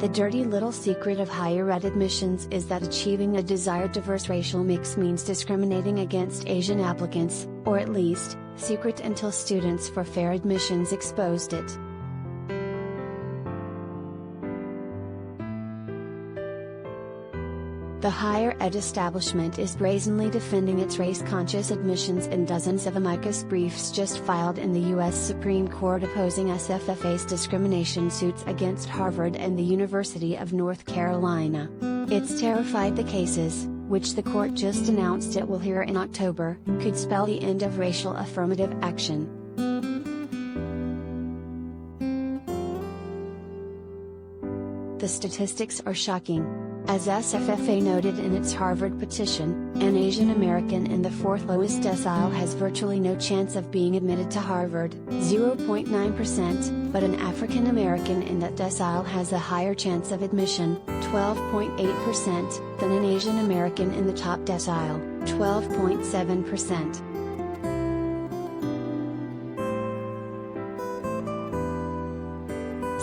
The dirty little secret of higher ed admissions is that achieving a desired diverse racial mix means discriminating against Asian applicants, or at least, secret until Students for Fair Admissions exposed it. The higher ed establishment is brazenly defending its race-conscious admissions in dozens of amicus briefs just filed in the U.S. Supreme Court opposing SFFA's discrimination suits against Harvard and the University of North Carolina. It's terrified the cases, which the court just announced it will hear in October, could spell the end of racial affirmative action. The statistics are shocking. As SFFA noted in its Harvard petition, an Asian American in the fourth lowest decile has virtually no chance of being admitted to Harvard, 0.9%, but an African American in that decile has a higher chance of admission, 12.8%, than an Asian American in the top decile, 12.7%.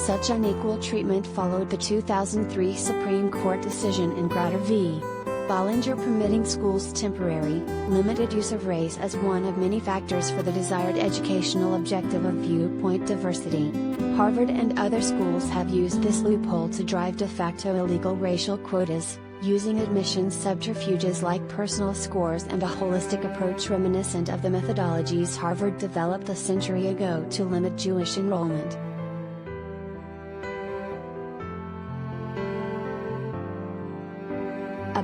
Such unequal treatment followed the 2003 Supreme Court decision in Gratter v. Bollinger permitting schools temporary, limited use of race as one of many factors for the desired educational objective of viewpoint diversity. Harvard and other schools have used this loophole to drive de facto illegal racial quotas, using admissions subterfuges like personal scores and a holistic approach reminiscent of the methodologies Harvard developed a century ago to limit Jewish enrollment.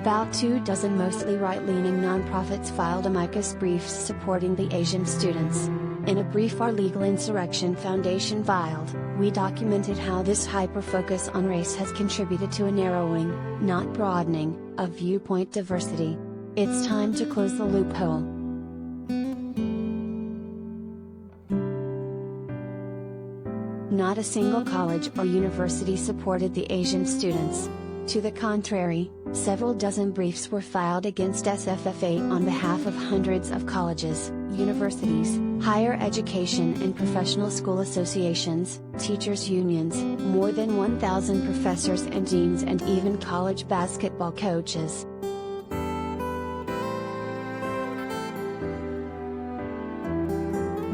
About 24 mostly right-leaning nonprofits filed amicus briefs supporting the Asian students. In a brief our Legal Insurrection Foundation filed, we documented how this hyper-focus on race has contributed to a narrowing, not broadening, of viewpoint diversity. It's time to close the loophole. Not a single college or university supported the Asian students. To the contrary, several dozen briefs were filed against SFFA on behalf of hundreds of colleges, universities, higher education and professional school associations, teachers' unions, more than 1,000 professors and deans and even college basketball coaches.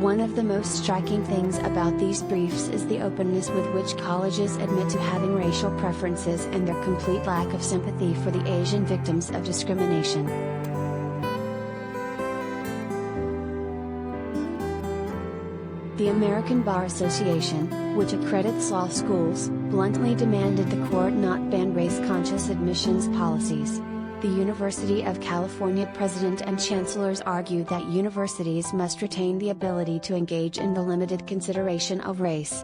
One of the most striking things about these briefs is the openness with which colleges admit to having racial preferences and their complete lack of sympathy for the Asian victims of discrimination. The American Bar Association, which accredits law schools, bluntly demanded the court not ban race-conscious admissions policies. The University of California president and chancellors argue that universities must retain the ability to engage in the limited consideration of race.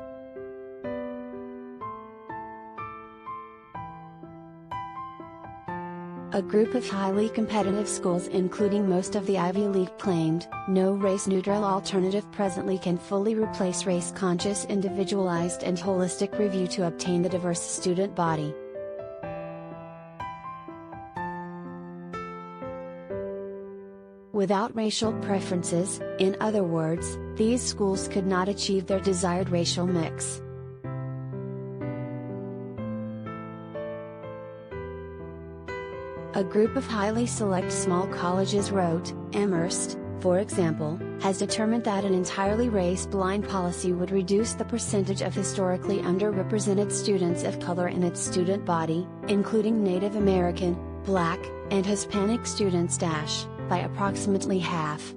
A group of highly competitive schools including most of the Ivy League claimed, no race-neutral alternative presently can fully replace race-conscious individualized and holistic review to obtain the diverse student body. Without racial preferences, in other words, these schools could not achieve their desired racial mix. A group of highly select small colleges wrote, Amherst, for example, has determined that an entirely race-blind policy would reduce the percentage of historically underrepresented students of color in its student body, including Native American, Black, and Hispanic students by approximately half.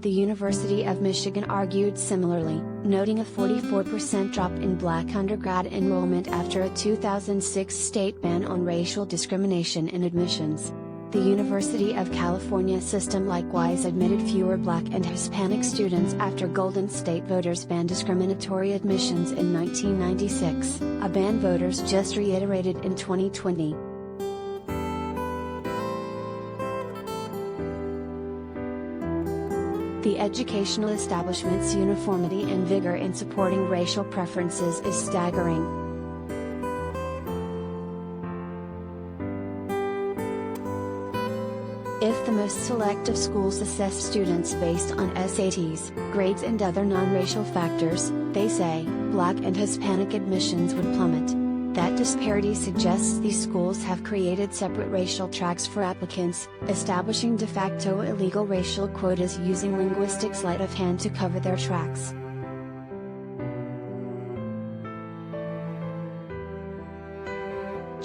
The University of Michigan argued similarly, noting a 44% drop in Black undergrad enrollment after a 2006 state ban on racial discrimination in admissions. The University of California system likewise admitted fewer Black and Hispanic students after Golden State voters banned discriminatory admissions in 1996, a ban voters just reiterated in 2020. The educational establishment's uniformity and vigor in supporting racial preferences is staggering. If the most selective schools assess students based on SATs, grades and other non-racial factors, they say, Black and Hispanic admissions would plummet. That disparity suggests these schools have created separate racial tracks for applicants, establishing de facto illegal racial quotas using linguistic sleight of hand to cover their tracks.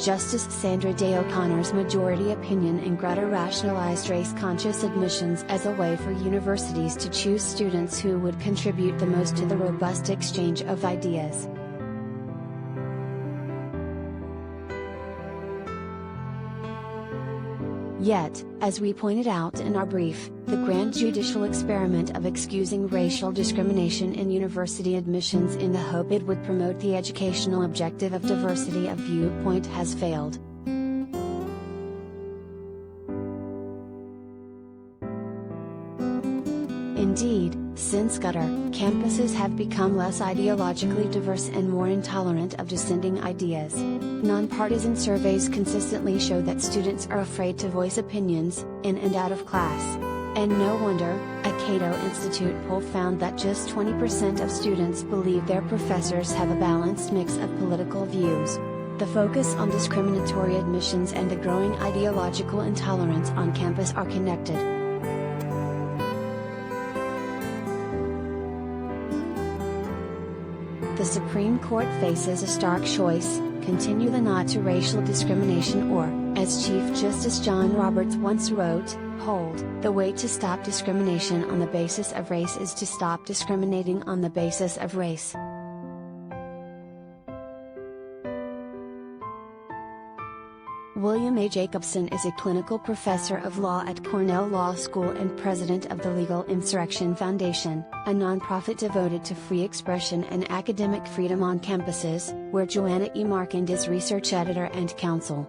Justice Sandra Day O'Connor's majority opinion in Greta rationalized race-conscious admissions as a way for universities to choose students who would contribute the most to the robust exchange of ideas. Yet, as we pointed out in our brief, the grand judicial experiment of excusing racial discrimination in university admissions in the hope it would promote the educational objective of diversity of viewpoint has failed. Indeed, since Qatar, campuses have become less ideologically diverse and more intolerant of dissenting ideas. Nonpartisan surveys consistently show that students are afraid to voice opinions, in and out of class. And no wonder, a Cato Institute poll found that just 20% of students believe their professors have a balanced mix of political views. The focus on discriminatory admissions and the growing ideological intolerance on campus are connected. The Supreme Court faces a stark choice: continue the nod to racial discrimination or, as Chief Justice John Roberts once wrote, hold, the way to stop discrimination on the basis of race is to stop discriminating on the basis of race. William A. Jacobson is a clinical professor of law at Cornell Law School and president of the Legal Insurrection Foundation, a nonprofit devoted to free expression and academic freedom on campuses, where Joanna E. Markand is research editor and counsel.